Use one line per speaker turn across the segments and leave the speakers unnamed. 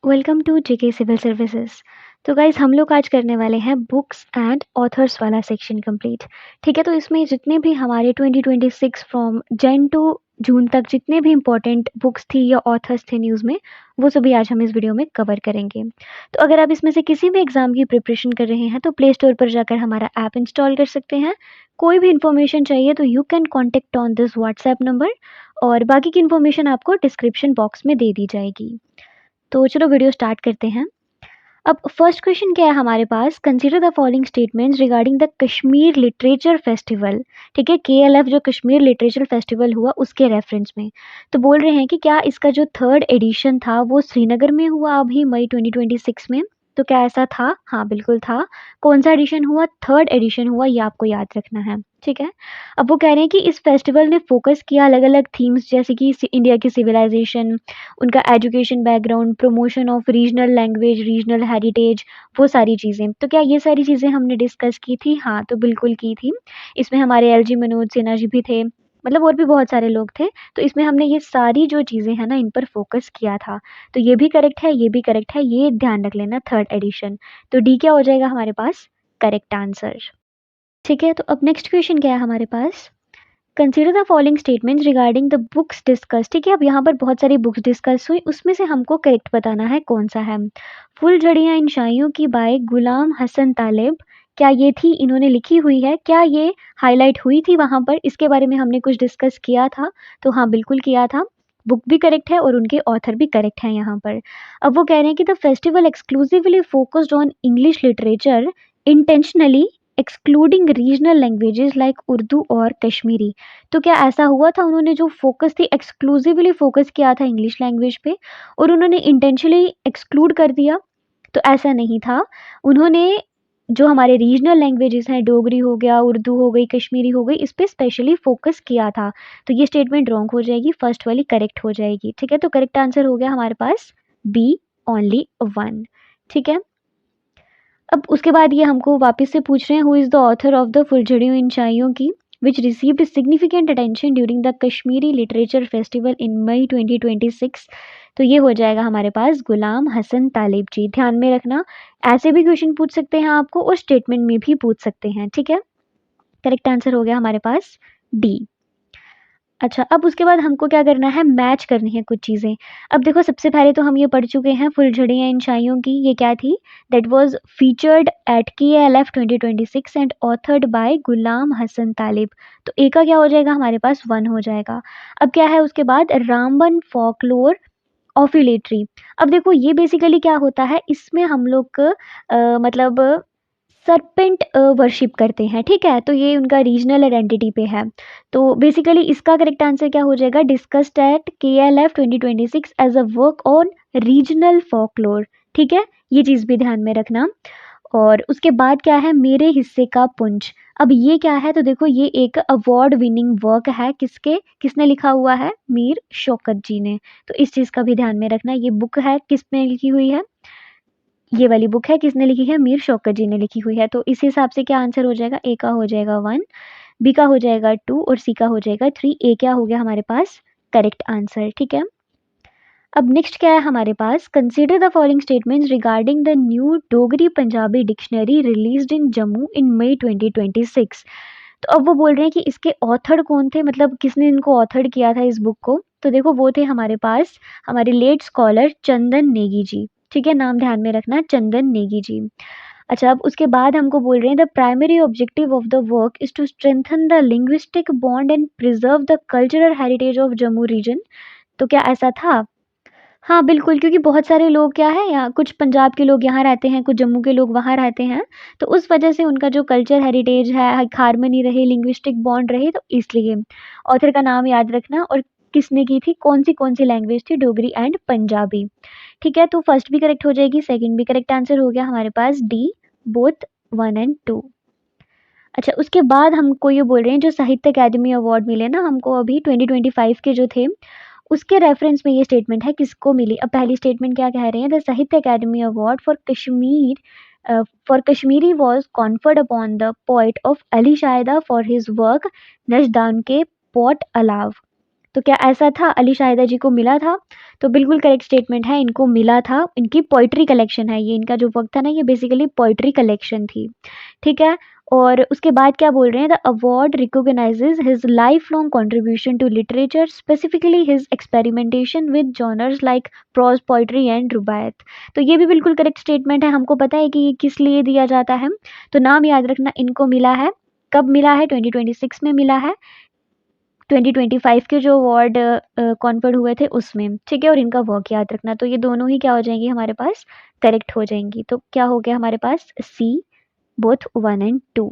Welcome to JK civil services. तो guys हम लोग आज करने वाले हैं बुक्स एंड ऑथर्स वाला सेक्शन कंप्लीट। ठीक है, तो इसमें जितने भी हमारे 2026 फ्रॉम जैन टू जून तक जितने भी इंपॉर्टेंट बुक्स थी या ऑथर्स थे न्यूज़ में, वो सभी आज हम इस वीडियो में कवर करेंगे। तो अगर आप इसमें से किसी भी एग्जाम की प्रिपरेशन कर रहे हैं तो प्ले स्टोर पर जाकर हमारा ऐप इंस्टॉल कर सकते हैं। कोई भी इन्फॉर्मेशन चाहिए तो you can contact on this WhatsApp number, और बाकी की इन्फॉर्मेशन आपको डिस्क्रिप्शन बॉक्स में दे दी जाएगी। तो चलो वीडियो स्टार्ट करते हैं। अब फर्स्ट क्वेश्चन क्या है हमारे पास, consider the following statements regarding the Kashmir literature festival. ठीक है, KLF जो कश्मीर लिटरेचर फेस्टिवल हुआ उसके रेफरेंस में। तो बोल रहे हैं कि क्या इसका जो थर्ड एडिशन था वो श्रीनगर में हुआ अभी मई 2026 में। तो क्या ऐसा था? हाँ बिल्कुल था। कौन सा एडिशन हुआ? थर्ड एडिशन हुआ, ये आपको याद रखना है। ठीक है, अब वो कह रहे हैं कि इस फेस्टिवल ने फोकस किया अलग अलग थीम्स, जैसे कि इंडिया की सिविलाइजेशन, उनका education background, promotion of regional language, regional heritage, वो सारी चीज़ें। तो क्या ये सारी चीज़ें हमने डिस्कस की थी? हाँ, तो बिल्कुल की थी। इसमें हमारे LG मनोज सिन्हा जी भी थे, मतलब और भी बहुत सारे लोग थे। तो इसमें हमने ये सारी जो चीज़ें हैं ना, इन पर फोकस किया था। तो ये भी करेक्ट है, ये भी करेक्ट है, ये ध्यान रख लेना, थर्ड एडिशन। तो डी क्या हो जाएगा हमारे पास? Correct answer. ठीक है, तो अब नेक्स्ट क्वेश्चन क्या है हमारे पास, consider the following statements regarding the books discuss. ठीक है, अब यहाँ पर बहुत सारी बुक्स डिस्कस हुई, उसमें से हमको करेक्ट बताना है कौन सा है। फुलझड़ियाँ इन शाइयों की बाय गुलाम हसन तालिब, क्या ये थी? इन्होंने लिखी हुई है, क्या ये हाईलाइट हुई थी वहाँ पर? इसके बारे में हमने कुछ डिस्कस किया था। तो हाँ बिल्कुल किया था। बुक भी करेक्ट है और उनके ऑथर भी करेक्ट हैं यहाँ पर। अब वो कह रहे हैं कि the festival exclusively focused on English literature intentionally excluding regional languages like Urdu और कश्मीरी। तो क्या ऐसा हुआ था? उन्होंने जो फोकस थी, एक्सक्लूसिवली फोकस किया था इंग्लिश लैंग्वेज पे, और उन्होंने इंटेंशनली एक्सक्लूड कर दिया? तो ऐसा नहीं था। उन्होंने जो हमारे रीजनल लैंग्वेजेस हैं, डोगरी हो गया, उर्दू हो गई, कश्मीरी हो गई, इस पे स्पेशली फोकस किया था। तो ये स्टेटमेंट रॉन्ग हो जाएगी, फर्स्ट वाली करेक्ट हो जाएगी। ठीक है, तो करेक्ट आंसर हो गया हमारे पास बी, ओनली वन। ठीक है, अब उसके बाद ये हमको वापस से पूछ रहे हैं, who is the author of the फुलझड़ियों इन शाइयों की which received significant attention during the Kashmiri literature festival in May 2026। तो ये हो जाएगा हमारे पास गुलाम हसन तालिब जी। ध्यान में रखना, ऐसे भी क्वेश्चन पूछ सकते हैं आपको और स्टेटमेंट में भी पूछ सकते हैं। ठीक है, करेक्ट आंसर हो गया हमारे पास डी। अच्छा, अब उसके बाद हमको क्या करना है, मैच करनी है कुछ चीज़ें। अब देखो, सबसे पहले तो हम ये पढ़ चुके हैं फुलझड़ियाँ इन शाइयों की, ये क्या थी? That was featured at KLF 2026 and authored by Ghulam Hassan Talib. तो ए का क्या हो जाएगा हमारे पास? वन हो जाएगा। अब क्या है उसके बाद? रामबन फॉकलोर ऑफिलेटरी। अब देखो, ये बेसिकली क्या होता है, इसमें हम लोग मतलब सरपेंट वर्शिप करते हैं। ठीक है, तो ये उनका रीजनल आइडेंटिटी पे है। तो बेसिकली इसका करेक्ट आंसर क्या हो जाएगा? Discussed at KLF 2026 as a work on regional folklore. ठीक है, ये चीज़ भी ध्यान में रखना। और उसके बाद क्या है? मेरे हिस्से का पुंज। अब ये क्या है? तो देखो, ये एक अवार्ड विनिंग वर्क है, किसने लिखा हुआ है? मीर शौकत जी ने। तो इस चीज़ का भी ध्यान में रखना। ये बुक है, किसने लिखी हुई है? ये वाली बुक है, किसने लिखी है? मीर शौकत जी ने लिखी हुई है। तो इस हिसाब से क्या आंसर हो जाएगा? ए का हो जाएगा वन, बी का हो जाएगा टू, और सी का हो जाएगा थ्री। ए क्या हो गया हमारे पास? Correct answer. ठीक है, अब नेक्स्ट क्या है हमारे पास, consider the following statements regarding the new Dogri Punjabi dictionary released in Jammu in May 2026। तो अब वो बोल रहे हैं कि इसके ऑथर कौन थे, मतलब किसने इनको ऑथर किया था इस बुक को। तो देखो, वो थे हमारे पास हमारे लेट स्कॉलर चंदन नेगी जी। ठीक है, नाम ध्यान में रखना, चंदन नेगी जी। अच्छा, अब उसके बाद हमको बोल रहे हैं the primary objective of the work is to strengthen the linguistic bond and preserve the cultural heritage of Jammu region. तो क्या ऐसा था? हाँ, बिल्कुल, क्योंकि बहुत सारे लोग क्या है, यहाँ कुछ पंजाब के लोग यहाँ रहते हैं, कुछ जम्मू के लोग वहाँ रहते हैं। तो उस वजह से उनका जो कल्चर हेरिटेज है, हार्मनी रहे, लिंग्विस्टिक बॉन्ड रहे, तो इसलिए। ऑथर का नाम याद रखना, और किसने की थी, कौन सी लैंग्वेज थी? डोगरी एंड पंजाबी। ठीक है, तो फर्स्ट भी करेक्ट हो जाएगी, सेकंड भी करेक्ट आंसर हो गया हमारे पास D, both one and two. अच्छा, उसके बाद हमको ये बोल रहे हैं जो साहित्य अकादमी अवार्ड मिले ना हमको अभी 2025 के जो थे, उसके रेफरेंस में ये स्टेटमेंट है, किसको मिली। अब पहली स्टेटमेंट क्या कह रहे हैं, the Sahitya Akademi award for Kashmiri was conferred upon the poet of Ali Shahida for his work नजदान के पॉट अलाव। तो क्या ऐसा था? अली शाहिदा जी को मिला था? तो बिल्कुल करेक्ट स्टेटमेंट है, इनको मिला था। इनकी पोएट्री कलेक्शन है ये, इनका जो वर्क था ना ये बेसिकली पोएट्री कलेक्शन थी, ठीक है? और उसके बाद क्या बोल रहे हैं, the award recognises his life long contribution to literature, specifically his experimentation with genres like prose poetry and रुबायत। तो ये भी बिल्कुल करेक्ट स्टेटमेंट है, हमको पता है कि ये किस लिए दिया जाता है। तो नाम याद रखना, इनको मिला है, कब मिला है? 2026 में मिला है, 2025 के जो अवार्ड कॉन्फर्ड हुए थे उसमें, ठीक है? और इनका वर्क याद रखना। तो ये दोनों ही क्या हो जाएंगी हमारे पास? करेक्ट हो जाएंगी। तो क्या हो गया हमारे पास? सी, बोथ 1 एंड 2।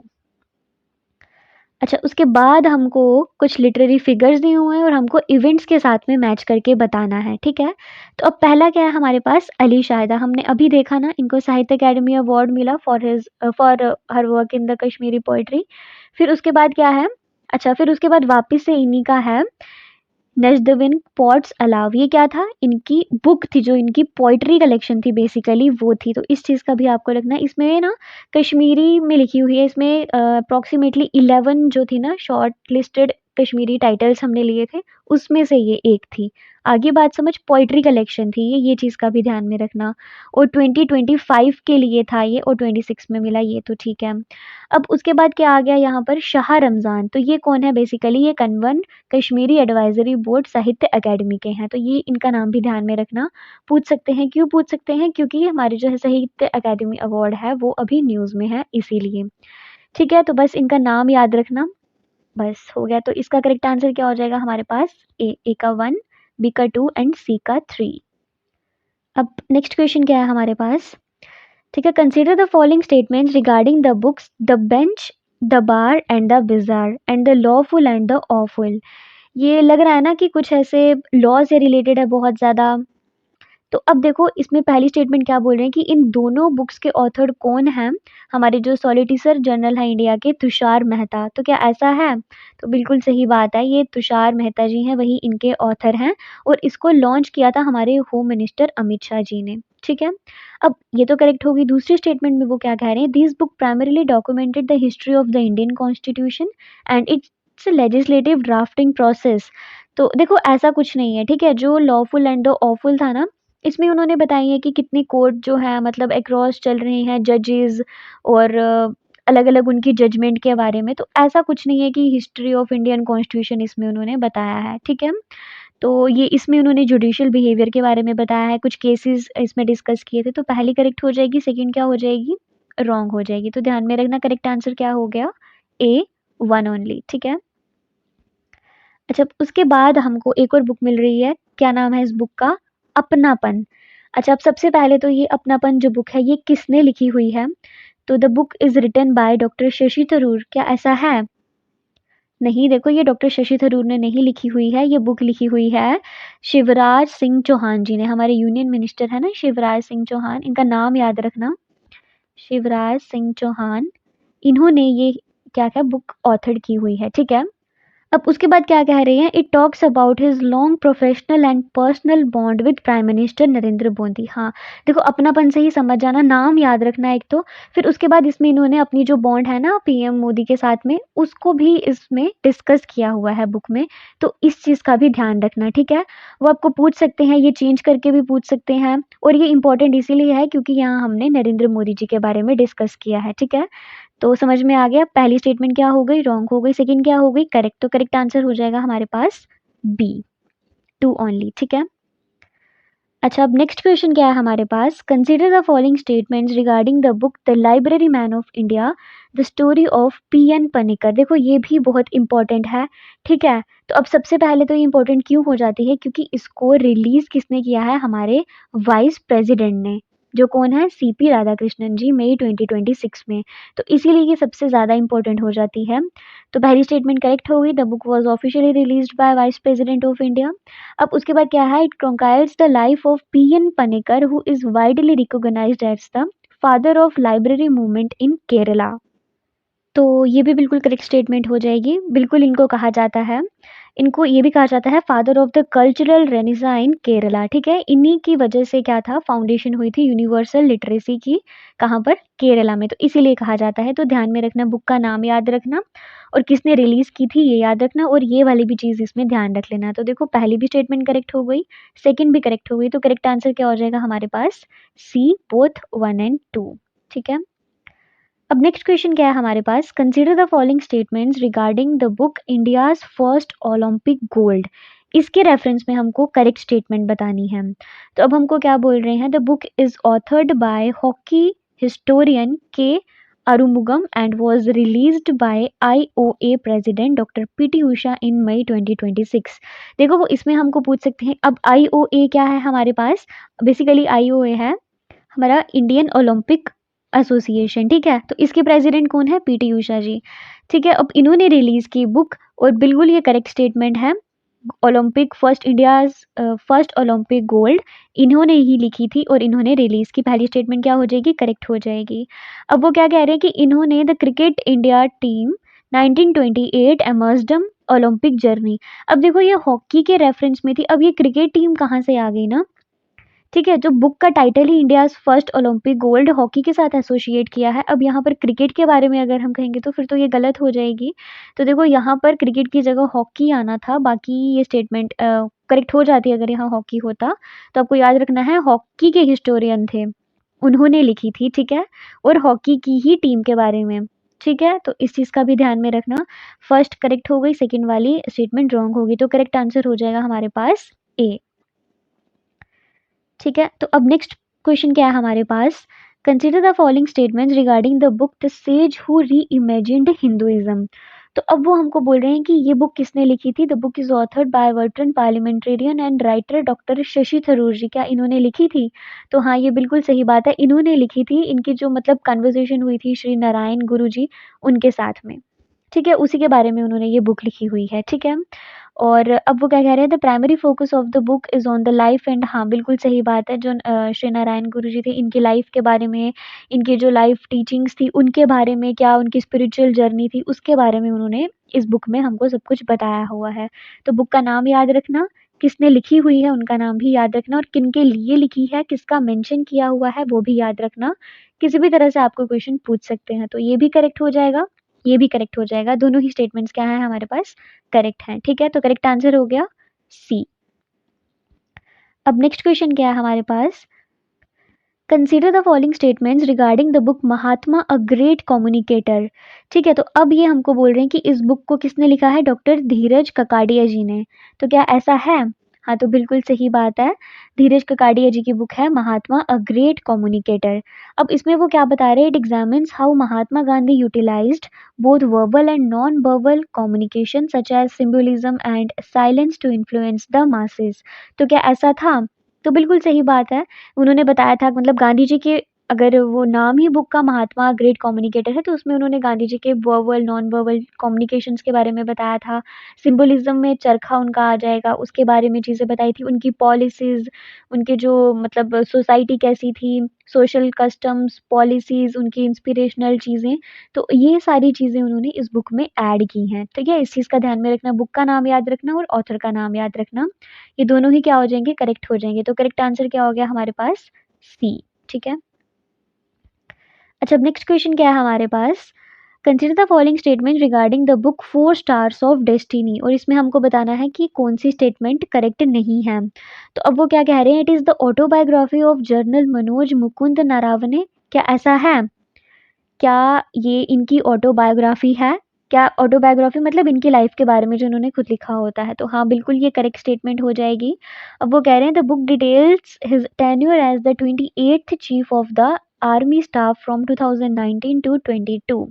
अच्छा, उसके बाद हमको कुछ लिटरेरी फिगर्स दिए हुए हैं और हमको इवेंट्स के साथ में मैच करके बताना है, ठीक है? तो अब पहला क्या है हमारे पास? अली शाहिदा, हमने अभी देखा ना, इनको साहित्य अकेडमी अवार्ड मिला for her work in the Kashmiri poetry. फिर उसके बाद क्या है? अच्छा, फिर उसके बाद वापस से इन्हीं का है नजदविन पॉट्स अलाव। ये क्या था? इनकी बुक थी, जो इनकी पोइट्री कलेक्शन थी बेसिकली वो थी। तो इस चीज़ का भी आपको रखना है। इसमें ना कश्मीरी में लिखी हुई है, इसमें अप्रॉक्सीमेटली 11 जो थी ना शॉर्ट लिस्टेड कश्मीरी टाइटल्स हमने लिए थे, उसमें से ये एक थी। आगे बात समझ, पोइट्री कलेक्शन थी ये चीज़ का भी ध्यान में रखना। और 2025 के लिए था ये, और 26 में मिला, ये तो ठीक है। अब उसके बाद क्या आ गया यहाँ पर? शाह रमज़ान। तो ये कौन है? बेसिकली ये कन्वन कश्मीरी एडवाइजरी बोर्ड साहित्य अकेडमी के हैं। तो ये इनका नाम भी ध्यान में रखना। पूछ सकते हैं, क्यों पूछ सकते हैं? क्योंकि हमारे जो है साहित्य अकेडमी अवार्ड है वो अभी न्यूज़ में है, इसीलिए। ठीक है, तो बस इनका नाम याद रखना, बस हो गया। तो इसका करेक्ट आंसर क्या हो जाएगा हमारे पास? ए का 1, बी का 2 एंड सी का 3। अब नेक्स्ट क्वेश्चन क्या है हमारे पास? ठीक है, consider the following statements regarding the books the bench, the bar and the bizarre and the lawful and the awful. ये लग रहा है ना कि कुछ ऐसे लॉ से रिलेटेड है बहुत ज़्यादा। तो अब देखो, इसमें पहली स्टेटमेंट क्या बोल रहे हैं कि इन दोनों बुक्स के ऑथर कौन हैं? हमारे जो सॉलिसिटर जनरल हैं इंडिया के, तुषार मेहता। तो क्या ऐसा है? तो बिल्कुल सही बात है, ये तुषार मेहता जी हैं, वही इनके ऑथर हैं। और इसको लॉन्च किया था हमारे होम मिनिस्टर अमित शाह जी ने, ठीक है? अब ये तो करेक्ट होगी। दूसरी स्टेटमेंट में वो क्या कह रहे हैं? This book primarily documented the history of the Indian constitution and it's legislative drafting process. तो देखो, ऐसा कुछ नहीं है, ठीक है? जो लॉफुल एंड द ऑफुल था ना, इसमें उन्होंने बताई है कि कितनी कोर्ट जो है मतलब अक्रॉस चल रही हैं, जजेस और अलग-अलग उनकी जजमेंट के बारे में। तो ऐसा कुछ नहीं है कि हिस्ट्री ऑफ इंडियन कॉन्स्टिट्यूशन इसमें उन्होंने बताया है, ठीक है? तो ये इसमें उन्होंने जुडिशियल बिहेवियर के बारे में बताया है, कुछ केसेस इसमें डिस्कस किए थे। तो पहली करेक्ट हो जाएगी, सेकंड क्या हो जाएगी? रॉन्ग हो जाएगी। तो ध्यान में रखना, करेक्ट आंसर क्या हो गया? ए, 1 ओनली, ठीक है? अच्छा, उसके बाद हमको एक और बुक मिल रही है, क्या नाम है इस बुक का? अपनापन। अच्छा, अब सबसे पहले तो ये अपनापन जो बुक है ये किसने लिखी हुई है? तो the book is written by doctor Shashi Tharoor. क्या ऐसा है? नहीं, देखो ये डॉक्टर शशि थरूर ने नहीं लिखी हुई है, ये बुक लिखी हुई है शिवराज सिंह चौहान जी ने। हमारे यूनियन मिनिस्टर है ना शिवराज सिंह चौहान, इनका नाम याद रखना, शिवराज सिंह चौहान। इन्होंने ये क्या-क्या बुक ऑथर की हुई है, ठीक है? अब उसके बाद क्या कह रहे हैं? It talks about his long professional and personal bond with prime minister Narendra Modi. हाँ, देखो अपनापन से ही समझ जाना, नाम याद रखना एक तो। फिर उसके बाद इसमें इन्होंने अपनी जो बॉन्ड है ना पीएम मोदी के साथ में, उसको भी इसमें डिस्कस किया हुआ है बुक में। तो इस चीज़ का भी ध्यान रखना, ठीक है? वो आपको पूछ सकते हैं, ये चेंज करके भी पूछ सकते हैं। और ये इंपॉर्टेंट इसीलिए है क्योंकि यहाँ हमने नरेंद्र मोदी जी के बारे में डिस्कस किया है, ठीक है? तो समझ में आ गया, पहली स्टेटमेंट क्या हो गई? रॉन्ग हो गई। सेकंड क्या हो गई? करेक्ट। तो करेक्ट आंसर हो जाएगा हमारे पास बी, 2 ओनली, ठीक है? अच्छा, अब नेक्स्ट क्वेश्चन क्या है हमारे पास? Consider the following statements regarding the book the library man of India, the story of PN Panicker. देखो ये भी बहुत इंपॉर्टेंट है, ठीक है? तो अब सबसे पहले तो ये इंपॉर्टेंट क्यों हो जाती है? क्योंकि इसको रिलीज किसने किया है? हमारे वाइस प्रेसिडेंट ने, जो कौन है? सीपी राधाकृष्णन जी, मई 2026 में। तो इसीलिए ये सबसे ज़्यादा इंपॉर्टेंट हो जाती है। तो पहली स्टेटमेंट करेक्ट हो गई, the book was officially released by vice president of India. अब उसके बाद क्या है? It chronicles the life of PN Panicker who is widely recognised as the father of library movement in Kerala. तो ये भी बिल्कुल करेक्ट स्टेटमेंट हो जाएगी, बिल्कुल इनको कहा जाता है इनको ये भी कहा जाता है father of the cultural renaissance in Kerala, ठीक है। इन्हीं की वजह से क्या था, फाउंडेशन हुई थी यूनिवर्सल लिटरेसी की, कहाँ पर, केरला में, तो इसीलिए कहा जाता है। तो ध्यान में रखना, बुक का नाम याद रखना और किसने रिलीज की थी ये याद रखना, और ये वाली भी चीज इसमें ध्यान रख लेना। तो देखो पहली भी स्टेटमेंट करेक्ट हो गई, सेकंड भी करेक्ट हो गई, तो करेक्ट आंसर क्या हो जाएगा हमारे पास, सी, बोथ 1 एंड 2, ठीक है। अब नेक्स्ट क्वेश्चन क्या है हमारे पास, consider the following statements regarding the book India's first Olympic gold. इसके रेफरेंस में हमको करेक्ट स्टेटमेंट बतानी है। तो अब हमको क्या बोल रहे हैं, the book is authored by hockey historian K Arumugam and was released by IOA president doctor PT Usha in May 2026। देखो वो इसमें हमको पूछ सकते हैं, अब IOA क्या है हमारे पास, बेसिकली IOA है हमारा इंडियन ओलंपिक एसोसिएशन, ठीक है। तो इसके प्रेसिडेंट कौन है, पीटी उषा जी, ठीक है। अब इन्होंने रिलीज की बुक, और बिल्कुल ये करेक्ट स्टेटमेंट है, Olympic first India's first Olympic gold इन्होंने ही लिखी थी और इन्होंने रिलीज की। पहली स्टेटमेंट क्या हो जाएगी, करेक्ट हो जाएगी। अब वो क्या कह रहे हैं कि इन्होंने the cricket India team 1928 Amsterdam Olympic journey. अब देखो ये हॉकी के रेफरेंस में थी, अब ये क्रिकेट टीम कहाँ से आ गई ना, ठीक है। जो बुक का टाइटल ही India's first Olympic gold hockey के साथ एसोसिएट किया है, अब यहाँ पर क्रिकेट के बारे में अगर हम कहेंगे तो फिर तो ये गलत हो जाएगी। तो देखो यहाँ पर क्रिकेट की जगह हॉकी आना था, बाकी ये स्टेटमेंट करेक्ट हो जाती अगर यहाँ हॉकी होता। तो आपको याद रखना है हॉकी के हिस्टोरियन थे, उन्होंने लिखी थी, ठीक है, और हॉकी की ही टीम के बारे में, ठीक है। तो इस चीज का भी ध्यान में रखना, फर्स्ट करेक्ट हो गई, सेकेंड वाली स्टेटमेंट रॉन्ग होगी, तो करेक्ट आंसर हो जाएगा हमारे पास ए, ठीक है। तो अब नेक्स्ट क्वेश्चन क्या है हमारे पास, consider the following statements regarding the book the sage who reimagined Hinduism. तो अब वो हमको बोल रहे हैं कि ये बुक किसने लिखी थी, the book is authored by वर्टन parliamentarian and writer doctor Shashi Tharoor ji, क्या इन्होंने लिखी थी। तो हाँ ये बिल्कुल सही बात है, इन्होंने लिखी थी, इनकी जो मतलब कन्वर्सेशन हुई थी श्री नारायण गुरु जी उनके साथ में, ठीक है, उसी के बारे में उन्होंने ये बुक लिखी हुई है, ठीक है। और अब वो क्या कह रहे हैं, the primary focus of the book is on the life and, हाँ बिल्कुल सही बात है, जो श्री नारायण गुरु जी थे इनकी लाइफ के बारे में, इनकी जो लाइफ टीचिंग्स थी उनके बारे में, क्या उनकी स्पिरिचुअल जर्नी थी उसके बारे में उन्होंने इस बुक में हमको सब कुछ बताया हुआ है। तो बुक का नाम याद रखना, किसने लिखी हुई है उनका नाम भी याद रखना, और किन के लिए लिखी है, किसका मेंशन किया हुआ है वो भी याद रखना। किसी भी तरह से आपको क्वेश्चन पूछ सकते हैं, तो ये भी करेक्ट हो जाएगा, ये भी करेक्ट हो जाएगा, दोनों ही स्टेटमेंट्स क्या है हमारे पास, करेक्ट है, ठीक है। तो करेक्ट आंसर हो गया सी। अब नेक्स्ट क्वेश्चन क्या है हमारे पास, consider the following statements regarding the book Mahatma a great communicator, ठीक है। तो अब ये हमको बोल रहे हैं कि इस बुक को किसने लिखा है, डॉक्टर धीरज ककाडिया जी ने। तो क्या ऐसा है, हाँ तो बिल्कुल सही बात है, धीरज ककाडिया जी की बुक है महात्मा अ ग्रेट कम्युनिकेटर। अब इसमें वो क्या बता रहे हैं, it examines how Mahatma Gandhi utilised both verbal and non verbal communication such as symbolism and silence to influence the masses. तो क्या ऐसा था, तो बिल्कुल सही बात है, उन्होंने बताया था, मतलब गांधी जी के, अगर वो नाम ही बुक का महात्मा ग्रेट कम्युनिकेटर है तो उसमें उन्होंने गांधी जी के वर्बल नॉन वर्बल कम्युनिकेशंस के बारे में बताया था, सिंबलिज्म में चरखा उनका आ जाएगा उसके बारे में चीज़ें बताई थी, उनकी पॉलिसीज, उनके जो मतलब सोसाइटी कैसी थी, सोशल कस्टम्स पॉलिसीज, उनकी इंस्पिरेशनल चीज़ें, तो ये सारी चीज़ें उन्होंने इस बुक में ऐड की हैं, ठीक है। इस चीज़ का ध्यान में रखना, बुक का नाम याद रखना और ऑथर का नाम याद रखना, ये दोनों ही क्या हो जाएंगे, करेक्ट हो जाएंगे। तो करेक्ट आंसर क्या हो गया हमारे पास, सी, ठीक है। अच्छा अब नेक्स्ट क्वेश्चन क्या है हमारे पास, consider the following statement regarding the book four stars of destiny, और इसमें हमको बताना है कि कौन सी स्टेटमेंट करेक्ट नहीं है। तो अब वो क्या कह रहे हैं, it is the autobiography of general Manoj Mukund Naravane, क्या ऐसा है, क्या ये इनकी ऑटोबायोग्राफी है, क्या ऑटोबायोग्राफी मतलब इनकी लाइफ के बारे में जो उन्होंने खुद लिखा होता है, तो हाँ बिल्कुल ये करेक्ट स्टेटमेंट हो जाएगी। अब वो कह रहे हैं the book details his tenure as the 28th chief of the army staff from 2019 to 22।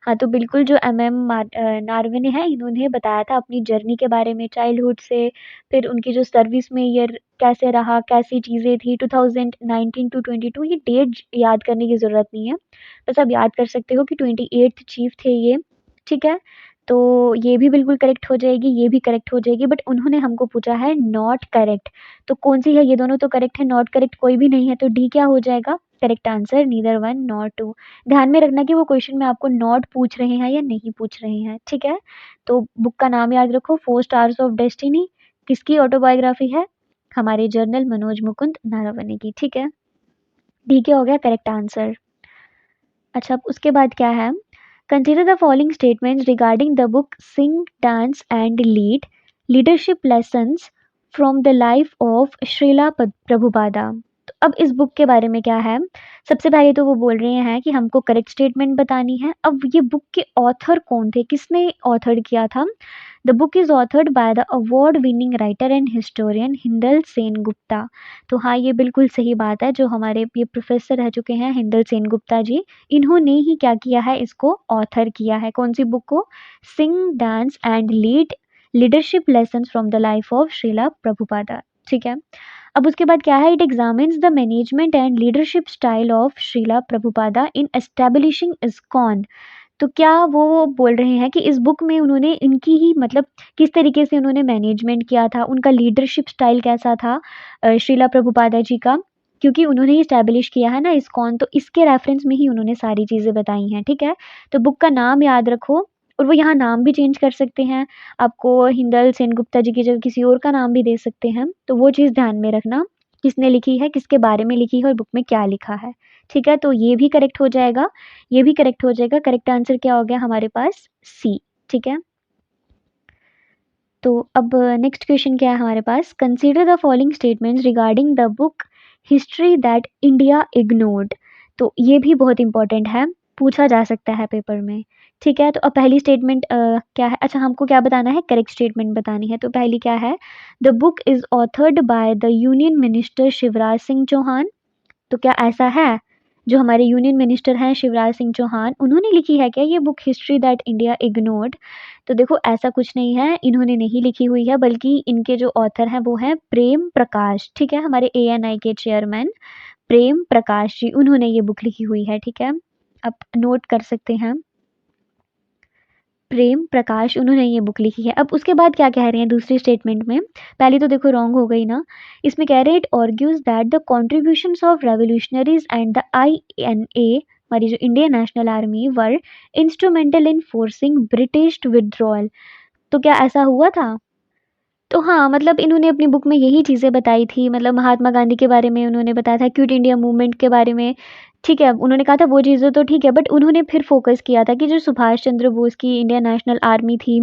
हाँ तो बिल्कुल जो नारवने हैं इन्होंने बताया था अपनी जर्नी के बारे में, चाइल्डहुड से फिर उनकी जो सर्विस में ईयर कैसे रहा, कैसी चीज़ें थी, 2019 टू 22, ये डेट याद करने की ज़रूरत नहीं है, बस आप याद कर सकते हो कि 28th चीफ थे ये, ठीक है। तो ये भी बिल्कुल करेक्ट हो जाएगी, ये भी करेक्ट हो जाएगी, बट उन्होंने हमको पूछा है नॉट करेक्ट, तो कौन सी है, ये दोनों तो करेक्ट है, नॉट करेक्ट कोई भी नहीं है, तो डी क्या हो जाएगा, करेक्ट आंसर नीदर 1 नॉर 2। ध्यान में रखना कि वो क्वेश्चन में आपको नॉट पूछ रहे हैं या नहीं पूछ रहे हैं, ठीक है? तो बुक का नाम याद रखो, 4 स्टार्स ऑफ डेस्टिनी। किसकी ऑटोबायोग्राफी है? हमारे जर्नल मनोज मुकुंद नारावने की, ठीक है? डी क्या हो गया करेक्ट आंसर। अच्छा, अब उसके बाद क्या है? Consider the following statements regarding the book sing dance and leadership lessons from the life of Srila Prabhupada. तो अब इस बुक के बारे में क्या है? सबसे पहले तो वो बोल रहे हैं कि हमको करेक्ट स्टेटमेंट बतानी है। अब ये बुक के ऑथर कौन थे, किसने ऑथर किया था? The book is authored by the award winning writer and historian Hindal Sen Gupta. तो हाँ, ये बिल्कुल सही बात है, जो हमारे ये प्रोफेसर रह चुके हैं हिंदल सेन गुप्ता जी, इन्होंने ही क्या किया है, इसको ऑथर किया है। कौन सी बुक को? Sing dance and leadership lessons from the life of Srila Prabhupada, ठीक है? अब उसके बाद क्या है? It examines the management and leadership style of Srila Prabhupada in establishing ISKCON. तो क्या वो बोल रहे हैं कि इस बुक में उन्होंने इनकी ही मतलब किस तरीके से उन्होंने मैनेजमेंट किया था, उनका लीडरशिप स्टाइल कैसा था श्रीला प्रभुपादा जी का, क्योंकि उन्होंने ही स्टैब्लिश किया है ना इस्कॉन, तो इसके रेफरेंस में ही उन्होंने सारी चीज़ें बताई हैं, ठीक है? तो बुक का नाम याद रखो, और वो यहाँ नाम भी चेंज कर सकते हैं, आपको हिंदल सेनगुप्ता जी की जगह किसी और का नाम भी दे सकते हैं, तो वो चीज़ ध्यान में रखना, किसने लिखी है, किसके बारे में लिखी है और बुक में क्या लिखा है, ठीक है? तो ये भी करेक्ट हो जाएगा, ये भी करेक्ट हो जाएगा। करेक्ट आंसर क्या हो गया हमारे पास? सी, ठीक है? तो अब नेक्स्ट क्वेश्चन क्या है हमारे पास? Consider the following statements regarding the book history that India ignored. तो ये भी बहुत इंपॉर्टेंट है, पूछा जा सकता है पेपर में, ठीक है? तो अब पहली स्टेटमेंट क्या है? अच्छा, हमको क्या बताना है? करेक्ट स्टेटमेंट बतानी है। तो पहली क्या है? The book is authored by the union minister Shivraj Singh Chouhan. तो क्या ऐसा है? जो हमारे यूनियन मिनिस्टर हैं शिवराज सिंह चौहान, उन्होंने लिखी है क्या ये book history that India ignored? तो देखो, ऐसा कुछ नहीं है, इन्होंने नहीं लिखी हुई है, बल्कि इनके जो ऑथर हैं वो हैं प्रेम प्रकाश, ठीक है? हमारे एएनआई के चेयरमैन प्रेम प्रकाश जी, उन्होंने ये बुक लिखी हुई है, ठीक है? आप नोट कर सकते हैं, प्रेम प्रकाश, उन्होंने ये बुक लिखी है। अब उसके बाद क्या कह रहे हैं दूसरी स्टेटमेंट में? पहली तो देखो रॉन्ग हो गई ना, इसमें कह रहे हैं it argues that the contributions of revolutionaries and the INA, हमारी जो Indian national army, were instrumental in forcing British withdrawal. तो क्या ऐसा हुआ था? तो हाँ, मतलब इन्होंने अपनी बुक में यही चीज़ें बताई थी, मतलब महात्मा गांधी के बारे में उन्होंने बताया था, क्विट इंडिया मूवमेंट के बारे में, ठीक है? उन्होंने कहा था वो चीज़ें तो ठीक है, बट उन्होंने फिर फ़ोकस किया था कि जो सुभाष चंद्र बोस की इंडियन नेशनल आर्मी थी,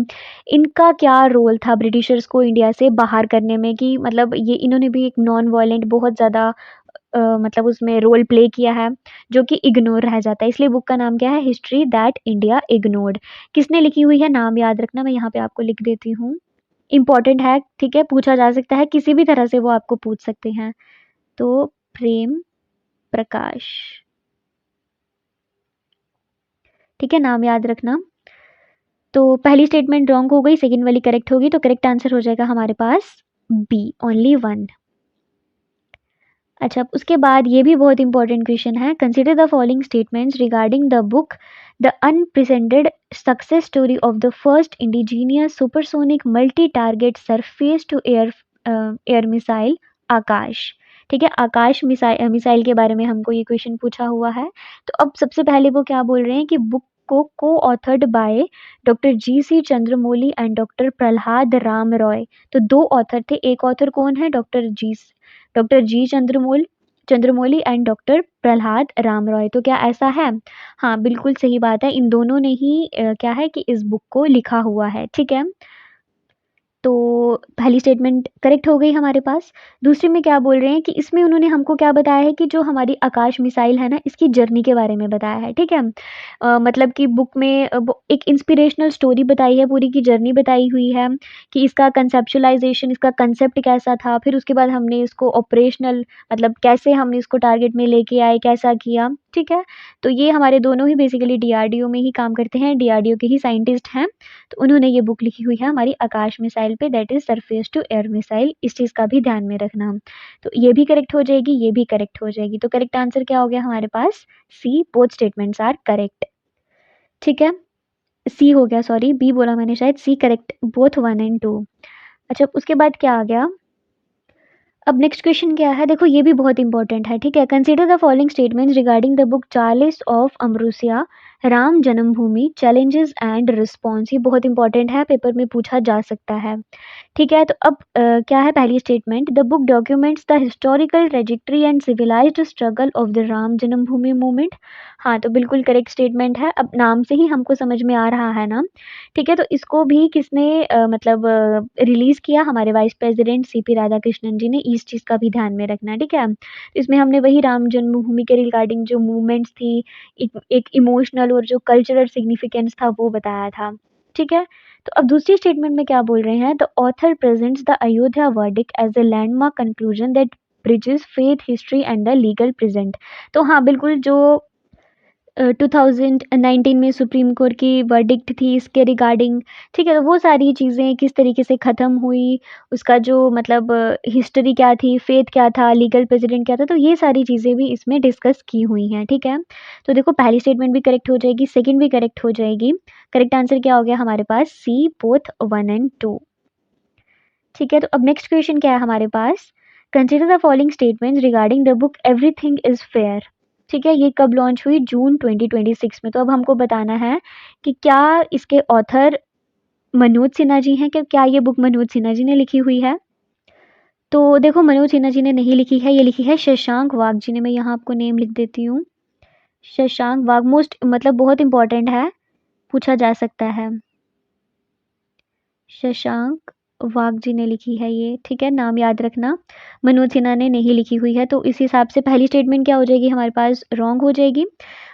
इनका क्या रोल था ब्रिटिशर्स को इंडिया से बाहर करने में, कि मतलब ये इन्होंने भी एक नॉन वायलेंट बहुत ज़्यादा मतलब उसमें रोल प्ले किया है, जो कि इग्नोर रह जाता है। इसलिए बुक का नाम क्या है? History that India ignored. किसने लिखी हुई है? नाम याद रखना, मैं यहाँ पे आपको लिख देती हूँ। इम्पोर्टेंट है, ठीक है? पूछा जा सकता है, किसी भी तरह से वो आपको पूछ सकते हैं। तो प्रेम प्रकाश, ठीक है? नाम याद रखना। तो पहली स्टेटमेंट रॉन्ग हो गई, सेकंड वाली करेक्ट होगी, तो करेक्ट आंसर हो जाएगा हमारे पास बी, ओनली 1। अच्छा, अब उसके बाद ये भी बहुत इंपॉर्टेंट क्वेश्चन है। Consider the following statements regarding the book the unprecedented success story of the first indigenous supersonic multi target surface to air air missile Akash, ठीक है? आकाश मिसाइल मिसाइल के बारे में हमको ये क्वेश्चन पूछा हुआ है। तो अब सबसे पहले वो क्या बोल रहे हैं कि बुक को authored by doctor G Chandramouli and doctor Prahlad Ram Roy. तो दो ऑथर थे, एक ऑथर कौन है? Doctor G Chandramouli and doctor Prahlad Ram Roy. तो क्या ऐसा है? हाँ, बिल्कुल सही बात है, इन दोनों ने ही क्या है कि इस बुक को लिखा हुआ है, ठीक है? तो पहली स्टेटमेंट करेक्ट हो गई हमारे पास। दूसरी में क्या बोल रहे हैं कि इसमें उन्होंने हमको क्या बताया है कि जो हमारी आकाश मिसाइल है ना, इसकी जर्नी के बारे में बताया है, ठीक है? मतलब कि बुक में एक इंस्पिरेशनल स्टोरी बताई है, पूरी की जर्नी बताई हुई है कि इसका कंसेप्चुलाइजेशन, इसका कंसेप्ट कैसा था, फिर उसके बाद हमने इसको ऑपरेशनल मतलब कैसे हमने इसको टारगेट में लेके आए, कैसा किया, ठीक है? तो ये हमारे दोनों ही बेसिकली डीआरडीओ में ही काम करते हैं, डीआरडीओ के ही साइंटिस्ट हैं। तो उन्होंने ये बुक लिखी हुई है हमारी आकाश मिसाइल पे, that is surface to air missile. इस चीज़ का भी ध्यान में रखना। तो ये भी करेक्ट हो जाएगी, ये भी करेक्ट हो जाएगी। तो करेक्ट आंसर क्या हो गया हमारे पास? सी, बोथ स्टेटमेंट्स आर करेक्ट, ठीक है? सी हो गया, सॉरी बी बोला मैंने शायद, सी करेक्ट बोथ 1 एंड 2। अच्छा, उसके बाद क्या आ गया? अब नेक्स्ट क्वेश्चन क्या है, देखो ये भी बहुत इंपॉर्टेंट है, ठीक है। Consider the following statements regarding the book Charlies of अमरूसिया, Ram Janmabhoomi, challenges and response. ये बहुत इंपॉर्टेंट है, पेपर में पूछा जा सकता है, ठीक है। तो अब क्या है पहली statement, the book documents the historical trajectory and civilised struggle of the Ram Janmabhoomi movement. हाँ, तो बिल्कुल करेक्ट स्टेटमेंट है, अब नाम से ही हमको समझ में आ रहा है ना, ठीक है। तो इसको भी किसने मतलब रिलीज किया, हमारे वाइस प्रेसिडेंट सीपी राधाकृष्णन जी ने। इस चीज़ का भी ध्यान में रखना, ठीक है। इसमें हमने वही राम जन्मभूमि के रिगार्डिंग जो मूवमेंट्स थी, एक इमोशनल और जो कल्चरल सिग्निफिकेंस था वो बताया था, ठीक है। तो अब दूसरी स्टेटमेंट में क्या बोल रहे हैं, the author presents the Ayodhya verdict as a landmark conclusion that bridges faith history and the legal present. तो हाँ बिल्कुल, जो 2019 में सुप्रीम कोर्ट की वर्डिक्ट थी इसके रिगार्डिंग, ठीक है। तो वो सारी चीज़ें किस तरीके से ख़त्म हुई, उसका जो मतलब हिस्ट्री क्या थी, फेथ क्या था, लीगल प्रेसिडेंट क्या था, तो ये सारी चीज़ें भी इसमें डिस्कस की हुई हैं, ठीक है। तो देखो पहली स्टेटमेंट भी करेक्ट हो जाएगी, सेकंड भी करेक्ट हो जाएगी। करेक्ट आंसर क्या हो गया हमारे पास, सी बोथ 1 एंड 2, ठीक है। तो अब नेक्स्ट क्वेश्चन क्या है हमारे पास, consider the following statements regarding the book everything is fair, ठीक है। ये कब लॉन्च हुई, जून 2026 में। तो अब हमको बताना है कि क्या इसके ऑथर मनोज सिन्हा जी हैं, कि क्या ये बुक मनोज सिन्हा जी ने लिखी हुई है। तो देखो मनोज सिन्हा जी ने नहीं लिखी है, ये लिखी है शशांक वाघ जी ने। मैं यहाँ आपको नेम लिख देती हूँ, शशांक वाघ, मोस्ट मतलब बहुत इंपॉर्टेंट है, पूछा जा सकता है। शशांक वाघ जी ने लिखी है ये, ठीक है, नाम याद रखना। मनोज सिन्हा ने नहीं लिखी हुई है, तो इस हिसाब से पहली स्टेटमेंट क्या हो जाएगी हमारे पास, रॉन्ग हो जाएगी।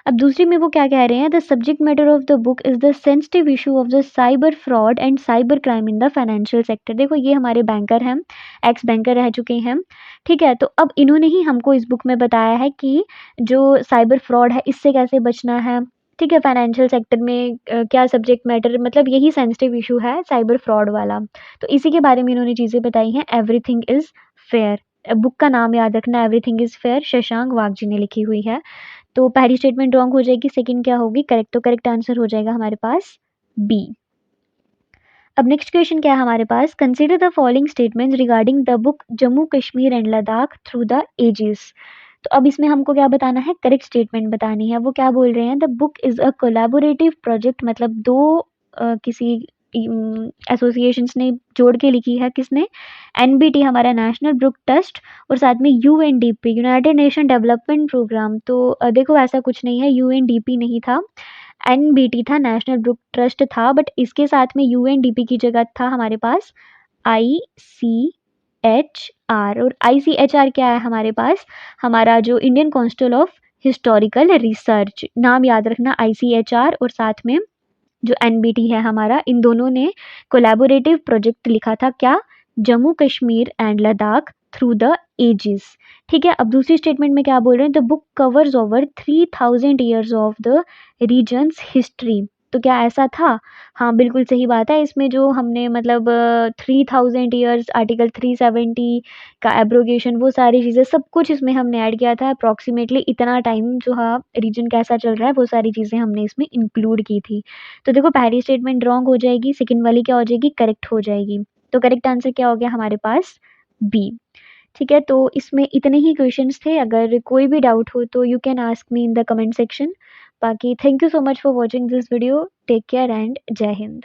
अब दूसरी में वो क्या कह रहे हैं, the subject matter of the book is the sensitive issue of the cyber fraud and cyber crime in the financial sector. देखो ये हमारे बैंकर हैं, एक्स बैंकर रह चुके हैं, ठीक है। तो अब इन्होंने ही हमको इस बुक में बताया है कि जो साइबर फ्रॉड है इससे कैसे बचना है, ठीक है। फाइनेंशियल सेक्टर में क्या सब्जेक्ट मैटर, मतलब यही सेंसिटिव इशू है साइबर फ्रॉड वाला, तो इसी के बारे में इन्होंने चीज़ें बताई हैं। एवरीथिंग इज़ फेयर, बुक का नाम याद रखना, एवरीथिंग इज़ फेयर, शशांक वाघ जी ने लिखी हुई है। तो पहली स्टेटमेंट रॉन्ग हो जाएगी, सेकंड क्या होगी करेक्ट, तो करेक्ट आंसर हो जाएगा हमारे पास बी। अब नेक्स्ट क्वेश्चन क्या है हमारे पास, consider the following statements regarding the book Jammu Kashmir and Ladakh through the ages. तो अब इसमें हमको क्या बताना है, करेक्ट स्टेटमेंट बतानी है। वो क्या बोल रहे हैं, the book is a collaborative project, मतलब दो किसी एसोसिएशंस ने जोड़ के लिखी है, किसने, एनबीटी हमारा नेशनल बुक ट्रस्ट, और साथ में UNDP United Nation Development Programme. तो देखो ऐसा कुछ नहीं है, यूएनडीपी नहीं था, एनबीटी था, नेशनल बुक ट्रस्ट था, बट इसके साथ में यूएनडीपी की जगह था हमारे पास आईसीएचआर। और आईसीएचआर क्या है हमारे पास, हमारा जो Indian council of historical research, नाम याद रखना आईसीएचआर, और साथ में जो एनबीटी है हमारा, इन दोनों ने कोलैबोरेटिव प्रोजेक्ट लिखा था, क्या, Jammu Kashmir and Ladakh through the ages, ठीक है। अब दूसरी स्टेटमेंट में क्या बोल रहे हैं, the book covers over 3000 years of the regions history. तो क्या ऐसा था, हाँ बिल्कुल सही बात है। इसमें जो हमने मतलब 3000 ईयर्स, आर्टिकल 370 का एब्रोगेशन, वो सारी चीज़ें सब कुछ इसमें हमने ऐड किया था। अप्रॉक्सीमेटली इतना टाइम जो हाँ रीजन कैसा चल रहा है, वो सारी चीज़ें हमने इसमें इंक्लूड की थी। तो देखो पहली स्टेटमेंट रॉन्ग हो जाएगी, सेकंड वाली क्या हो जाएगी, करेक्ट हो जाएगी। तो करेक्ट आंसर क्या हो गया हमारे पास, बी, ठीक है। तो इसमें इतने ही क्वेश्चंस थे, अगर कोई भी डाउट हो तो you can ask me in the comment section. बाकी thank you so much for watching this video, take care and Jai Hind.